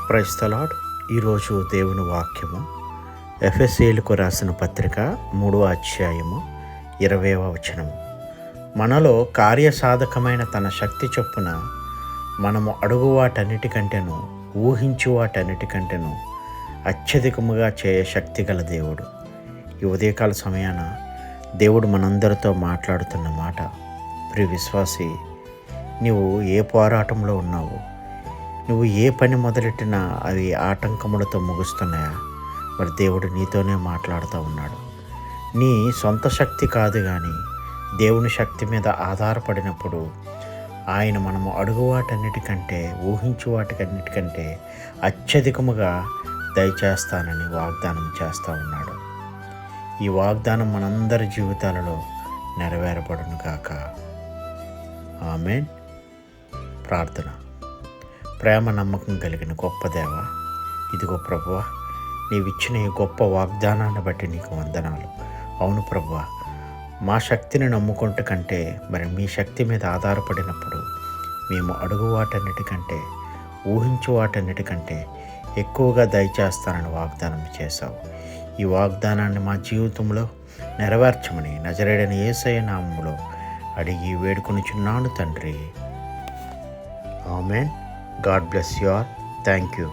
Praise the lord. ఈరోజు దేవుని వాక్యము ఎఫెసీయులకు రాసిన పత్రిక 3వ అధ్యాయము 20వ వచనము. మనలో కార్యసాధకమైన తన శక్తి చొప్పున మనము అడుగు వాటన్నిటికంటేను ఊహించు వాటన్నిటికంటేను అత్యధికముగా చేయ శక్తి గల దేవుడు. ఈ ఉదయకాల సమయాన దేవుడు మనందరితో మాట్లాడుతున్న మాట, ప్రియ విశ్వాసి, నీవు ఏ పోరాటంలో ఉన్నావు, నువ్వు ఏ పని మొదలెట్టినా అవి ఆటంకములతో ముగుస్తున్నాయా? మరి దేవుడు నీతోనే మాట్లాడుతూ ఉన్నాడు. నీ సొంత శక్తి కాదు, కానీ దేవుని శక్తి మీద ఆధారపడినప్పుడు ఆయన మనము అడుగు వాటన్నిటికంటే ఊహించు వాటికన్నిటికంటే అత్యధికముగా దయచేస్తానని వాగ్దానం చేస్తూ ఉన్నాడు. ఈ వాగ్దానం మనందరి జీవితాలలో నెరవేరబడును గాక. ఆమేన్. ప్రార్థన. ప్రేమ నమ్మకం కలిగిన గొప్ప దేవ, ఇదిగో ప్రభువా, నీవిచ్చిన ఈ గొప్ప వాగ్దానాన్ని బట్టి నీకు వందనాలు. అవును ప్రభువా, మా శక్తిని నమ్ముకుంటూ కంటే మరి మీ శక్తి మీద ఆధారపడినప్పుడు మేము అడుగు వాటన్నిటికంటే ఊహించు వాటన్నిటికంటే ఎక్కువగా దయచేస్తానని వాగ్దానం చేశావు. ఈ వాగ్దానాన్ని మా జీవితంలో నెరవేర్చమని నజరేయుడైన యేసయ్య నామములో అడిగి వేడుకొనుచున్నాను తండ్రి. ఆమేన్. God bless you all. Thank you.